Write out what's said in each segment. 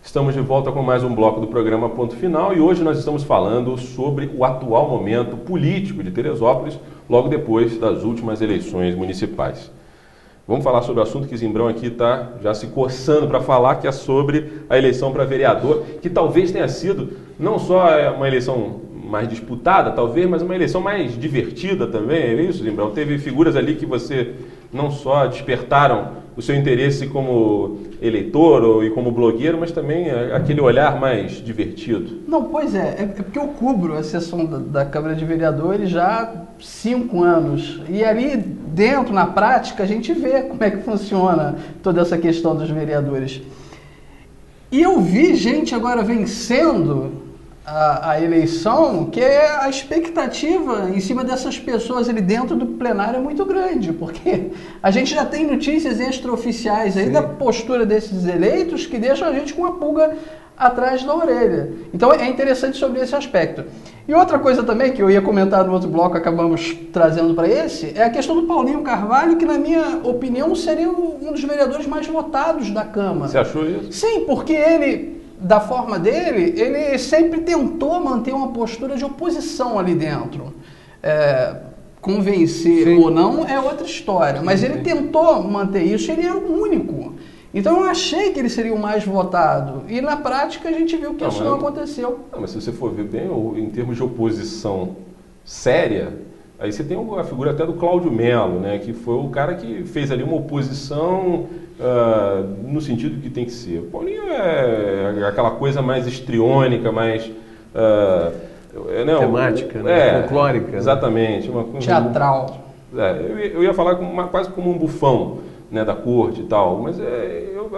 Estamos de volta com mais um bloco do programa Ponto Final e hoje nós estamos falando sobre o atual momento político de Teresópolis, logo depois das últimas eleições municipais. Vamos falar sobre o assunto que Zimbrão aqui está já se coçando para falar, que é sobre a eleição para vereador, que talvez tenha sido não só uma eleição mais disputada, talvez, mas uma eleição mais divertida também, é isso, Zimbrão? Teve figuras ali que você não só despertaram o seu interesse como eleitor e como blogueiro, mas também aquele olhar mais divertido. Não, pois é porque eu cubro a sessão da Câmara de Vereadores já há 5 anos. E ali dentro, na prática, a gente vê como é que funciona toda essa questão dos vereadores. E eu vi gente agora vencendo a eleição, que a expectativa em cima dessas pessoas ali dentro do plenário é muito grande, porque a gente já tem notícias extraoficiais aí da postura desses eleitos que deixam a gente com uma pulga atrás da orelha. Então é interessante sobre esse aspecto. E outra coisa também que eu ia comentar no outro bloco, acabamos trazendo para esse, é a questão do Paulinho Carvalho, que na minha opinião seria um dos vereadores mais votados da Câmara. Você achou isso? Sim, porque ele, da forma dele, ele sempre tentou manter uma postura de oposição ali dentro. Convencer ou não é outra história, mas ele tentou manter isso, ele era o único. Então eu achei que ele seria o mais votado, e na prática a gente viu que isso não aconteceu. Não, mas se você for ver bem, em termos de oposição séria, aí você tem a figura até do Cláudio Melo, né, que foi o cara que fez ali uma oposição no sentido que tem que ser. O Paulinho é aquela coisa mais histriônica, mais... temática, né? Folclórica. Exatamente. Uma coisa teatral. Eu ia falar quase como um bufão, né, da corte e tal, mas eu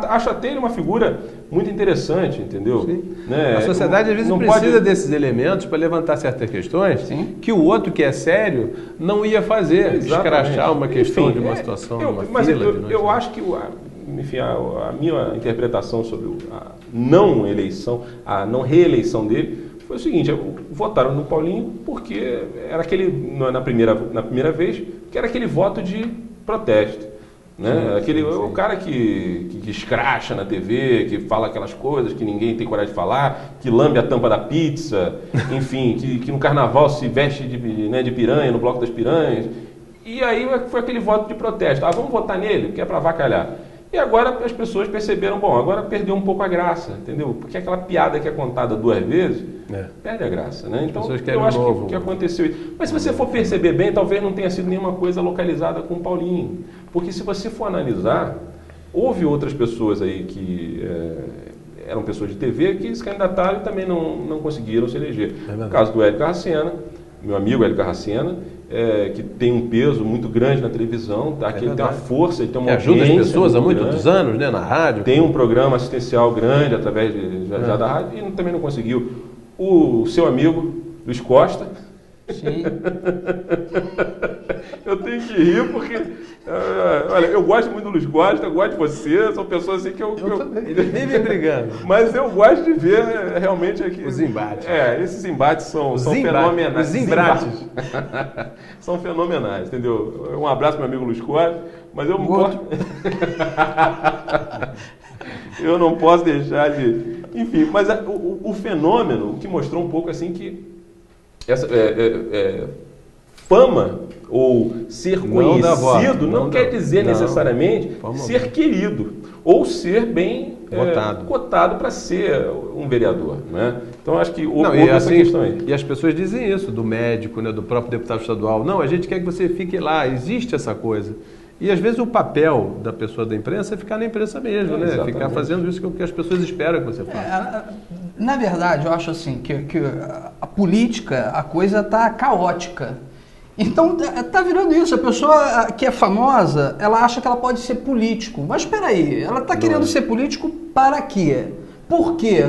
acho até ele uma figura muito interessante, entendeu? Né? A sociedade às vezes precisa desses elementos para levantar certas questões que o outro que é sério não ia fazer, escrachar uma questão de uma situação, uma fila. Eu acho que, enfim, a minha interpretação sobre a não eleição, a não reeleição dele foi o seguinte: votaram no Paulinho porque era aquele, na primeira vez, que era aquele voto de protesto, né? O cara que escracha na TV, que fala aquelas coisas que ninguém tem coragem de falar, que lambe a tampa da pizza, enfim, que no carnaval se veste de piranha, no bloco das piranhas. E aí foi aquele voto de protesto. Vamos votar nele, porque é para avacalhar. E agora as pessoas perceberam, agora perdeu um pouco a graça, entendeu? Porque aquela piada que é contada 2 vezes, perde a graça, né? Então, eu acho que aconteceu isso. Mas se você for perceber bem, talvez não tenha sido nenhuma coisa localizada com o Paulinho. Porque se você for analisar, houve outras pessoas aí que eram pessoas de TV que se candidataram e também não conseguiram se eleger. No caso do Hélio Carracena, meu amigo Hélio Carracena, que tem um peso muito grande na televisão, tá? Que ele tem uma força, ele tem uma ajuda as pessoas há muitos anos, né, na rádio. Tem um programa assistencial grande através já da rádio e também não conseguiu. O seu amigo Luiz Costa. Sim. Eu tenho que rir porque, olha, eu gosto muito do Luiz Costa, eu gosto de você, são pessoas assim que eu também. Ele vive brigando. Mas eu gosto de ver realmente aqui. Os embates. Esses embates são fenomenais. Os embates. São fenomenais, entendeu? Um abraço para meu amigo Luiz Costa, mas eu não posso... eu não posso deixar de... Enfim, mas o fenômeno que mostrou um pouco assim que essa fama ou ser conhecido não quer dizer necessariamente ser querido ou ser bem cotado para ser um vereador, né? Então acho que houve essa questão aí. E as pessoas dizem isso do médico, né, do próprio deputado estadual. Não, a gente quer que você fique lá, existe essa coisa. E às vezes o papel da pessoa da imprensa é ficar na imprensa mesmo, né? Exatamente. Ficar fazendo isso que as pessoas esperam que você faça. Na verdade, eu acho assim que a política, a coisa está caótica. Então está virando isso. A pessoa que é famosa, ela acha que ela pode ser político. Mas espera aí, ela está querendo ser político para quê? Por quê?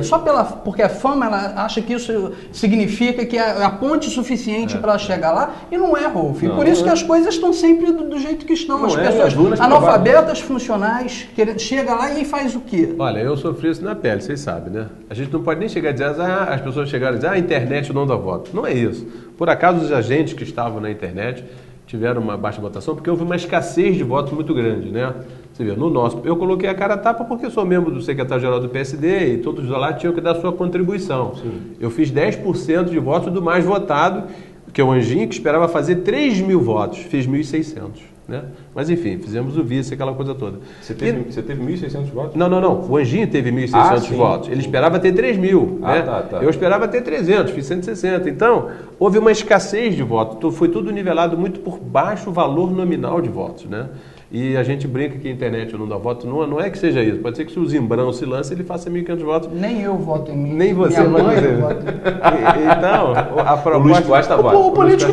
Porque a fama, ela acha que isso significa que é a ponte suficiente para ela chegar lá, e não é, Rolf. E por isso que as coisas estão sempre do jeito que estão. As pessoas analfabetas, funcionais, chega lá e faz o quê? Olha, eu sofri isso na pele, vocês sabem, né? A gente não pode nem chegar a dizer, as pessoas chegaram a dizer, a internet não dá voto. Não é isso. Por acaso, os agentes que estavam na internet tiveram uma baixa votação, porque houve uma escassez de votos muito grande, né? Você vê, no nosso, eu coloquei a cara a tapa porque sou membro do secretário-geral do PSD e todos lá tinham que dar sua contribuição. Sim. Eu fiz 10% de votos do mais votado, que é o Anjinho, que esperava fazer 3.000 votos, fiz 1.600. Né? Mas enfim, fizemos o vice, aquela coisa toda. Você teve 1.600 votos? Não. O Anjinho teve 1.600 votos. Ele esperava ter 3.000. Né? Tá. Eu esperava ter 300, fiz 160. Então, houve uma escassez de votos. Foi tudo nivelado muito por baixo valor nominal de votos. Né? E a gente brinca que a internet não dá voto. Não é que seja isso. Pode ser que se o Zimbrão se lance, ele faça 1.500 votos. Nem eu voto em mim. Nem você. Minha mãe vota em mim. Então, a proposta... O Luiz Costa vota. O político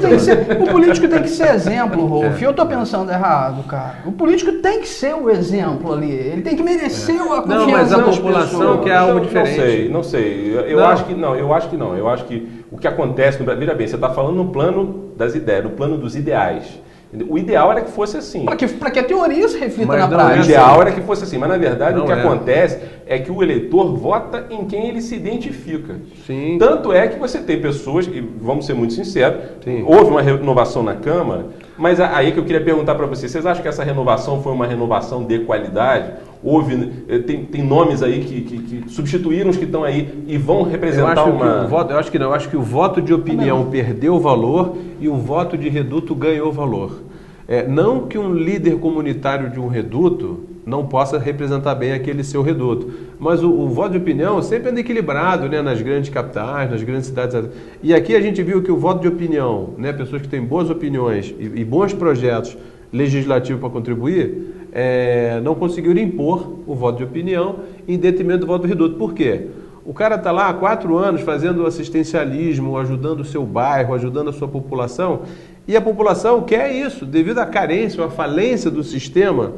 tem que ser exemplo, Rolf. Eu tô pensando errado, cara. O político tem que ser o exemplo ali. Ele tem que merecer a confiança mas a das população pessoas. quer algo diferente. Não sei. Eu acho que não. Eu acho que o que acontece no Brasil... Veja bem, você está falando no plano das ideias, no plano dos ideais. O ideal era que fosse assim. Para que a teoria se reflita Mas na não, prática. O ideal era que fosse assim, mas na verdade Não o que é. acontece é que o eleitor vota em quem ele se identifica. Sim. Tanto é que você tem pessoas, e vamos ser muito sinceros, Sim. houve uma renovação na Câmara, mas aí que eu queria perguntar para vocês acham que essa renovação foi uma renovação de qualidade? Tem nomes aí que substituíram os que estão aí e vão representar Eu acho que não. Eu acho que o voto de opinião perdeu valor e o voto de reduto ganhou valor. Não que um líder comunitário de um reduto não possa representar bem aquele seu reduto, mas o voto de opinião sempre anda equilibrado, né, nas grandes capitais, nas grandes cidades. E aqui a gente viu que o voto de opinião, né, pessoas que têm boas opiniões e bons projetos legislativos para contribuir, não conseguiram impor o voto de opinião em detrimento do voto do reduto. Por quê? O cara está lá há 4 anos fazendo assistencialismo, ajudando o seu bairro, ajudando a sua população, e a população quer isso, devido à carência ou à falência do sistema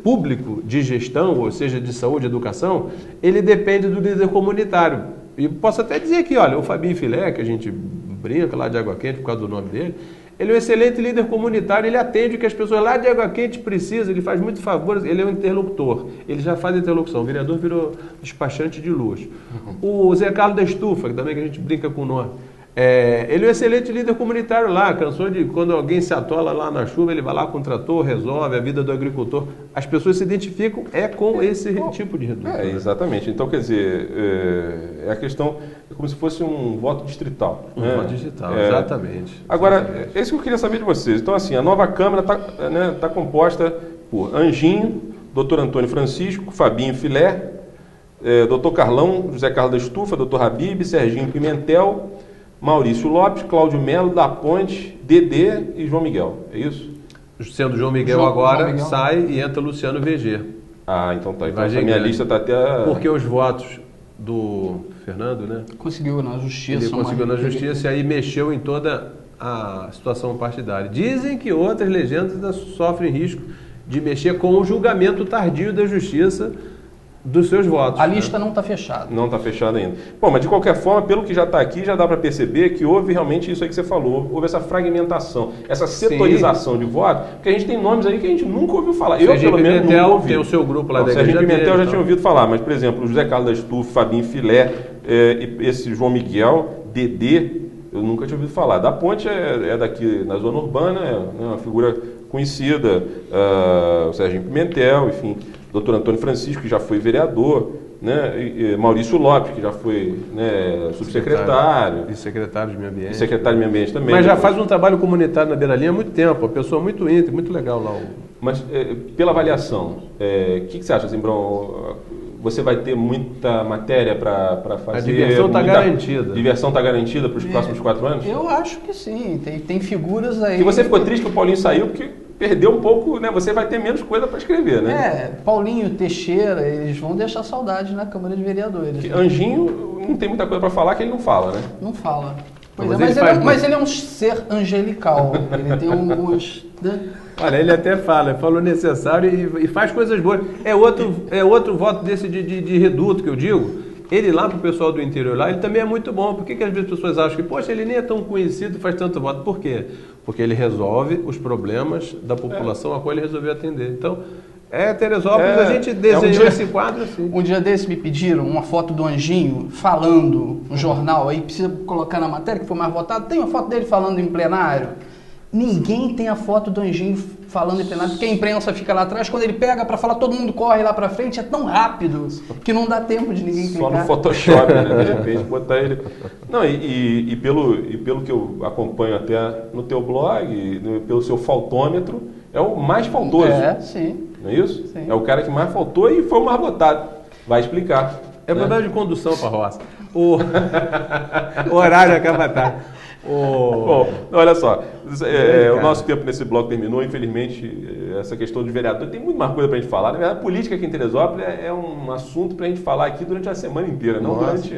público de gestão, ou seja, de saúde e educação, ele depende do líder comunitário. E posso até dizer aqui, olha, o Fabinho Filé, que a gente brinca lá de Água Quente por causa do nome dele, ele é um excelente líder comunitário, ele atende o que as pessoas lá de Água Quente precisam, ele faz muitos favores, ele é um interlocutor, ele já faz interlocução, o vereador virou despachante de luxo. O Zé Carlos da Estufa, que também que a gente brinca com o nome, ele é um excelente líder comunitário lá, cansou de quando alguém se atola lá na chuva, ele vai lá com o trator, resolve a vida do agricultor. As pessoas se identificam com esse tipo de reduto. Exatamente. Então, quer dizer, é a questão, é como se fosse um voto distrital. Voto distrital, exatamente. Agora, é isso que eu queria saber de vocês. Então, assim, a nova Câmara está composta por Anjinho, Dr. Antônio Francisco, Fabinho Filé, Dr. Carlão, José Carlos da Estufa, Dr. Habib, Serginho Pimentel, Maurício Lopes, Cláudio Melo, da Ponte, Dedê e João Miguel. É isso? Sendo João Miguel agora, sai e entra Luciano VG. Então tá. Então a minha lista está até... Porque os votos do Fernando, né? Conseguiu na justiça. Ele conseguiu na justiça e aí mexeu em toda a situação partidária. Dizem que outras legendas sofrem risco de mexer com o julgamento tardio da justiça dos seus votos. A lista não está fechada. Não está fechada ainda. Bom, mas de qualquer forma, pelo que já está aqui, já dá para perceber que houve realmente isso aí que você falou, houve essa fragmentação, essa setorização de votos, porque a gente tem nomes aí que a gente nunca ouviu falar. Eu, pelo menos, nunca ouvi. Tem o seu grupo lá da igreja. Serginho Pimentel já tinha ouvido falar, mas, por exemplo, o José Carlos da Estufa, Fabinho Filé, esse João Miguel, Dedê, eu nunca tinha ouvido falar. Da Ponte é daqui na zona urbana, é uma figura conhecida, o Serginho Pimentel, enfim, Dr. Antônio Francisco, que já foi vereador, né? E Maurício Lopes, que já foi, né, subsecretário. E secretário de Meio Ambiente. E secretário de Meio Ambiente também. Mas já faz um trabalho comunitário na Beira-Linha há muito tempo, uma pessoa muito íntegra, muito legal lá. Mas, pela avaliação, o que você acha, Zimbrão? Você vai ter muita matéria para fazer? A diversão está garantida. Diversão está garantida para os próximos 4 anos? Eu acho que sim. Tem figuras aí... E você ficou triste que o Paulinho saiu, porque perdeu um pouco, né? Você vai ter menos coisa para escrever, né? Paulinho, Teixeira, eles vão deixar saudade na Câmara de Vereadores. Né? Anjinho não tem muita coisa para falar, que ele não fala, né? Não fala. Mas ele é um ser angelical. Ele tem uns... Olha, ele até falou necessário e faz coisas boas. É outro voto desse de reduto que eu digo. Ele lá pro pessoal do interior lá, ele também é muito bom. Por que às vezes as pessoas acham que, poxa, ele nem é tão conhecido e faz tanto voto? Por quê? Porque ele resolve os problemas da população a qual ele resolveu atender. Então, Teresópolis, a gente desenhou esse quadro assim. Um dia desse me pediram uma foto do Anjinho falando no jornal, aí precisa colocar na matéria que foi mais votado. Tem uma foto dele falando em plenário. Ninguém tem a foto do Anjinho falando em plenário, porque a imprensa fica lá atrás, quando ele pega para falar, todo mundo corre lá para frente, é tão rápido que não dá tempo de ninguém clicar. Só no Photoshop, né? De repente, botar ele... Não, e pelo que eu acompanho até no teu blog, pelo seu faltômetro, é o mais faltoso. Sim. Não é isso? Sim. É o cara que mais faltou e foi o mais votado. Vai explicar. É problema de condução para a roça. O horário acaba tarde. Bom, olha só, o nosso tempo nesse bloco terminou, infelizmente, essa questão de vereador, tem muito mais coisa para a gente falar. Na verdade, a política aqui em Teresópolis é um assunto para a gente falar aqui durante a semana inteira, não durante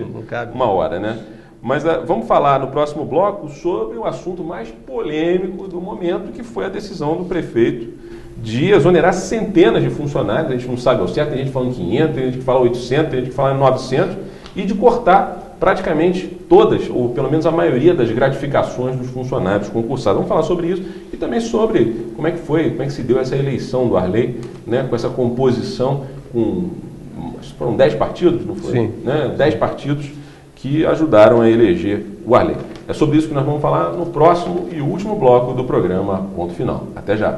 uma hora, né? Mas vamos falar no próximo bloco sobre o assunto mais polêmico do momento, que foi a decisão do prefeito de exonerar centenas de funcionários, a gente não sabe ao certo, tem gente falando 500, tem gente que fala 800, tem gente que fala 900, e de cortar praticamente todas, ou pelo menos a maioria das gratificações dos funcionários concursados. Vamos falar sobre isso e também sobre como é que foi, como é que se deu essa eleição do Arley, né, com essa composição, foram 10 partidos, não foi? Sim. Né, 10 partidos que ajudaram a eleger o Arley. É sobre isso que nós vamos falar no próximo e último bloco do programa Ponto Final. Até já!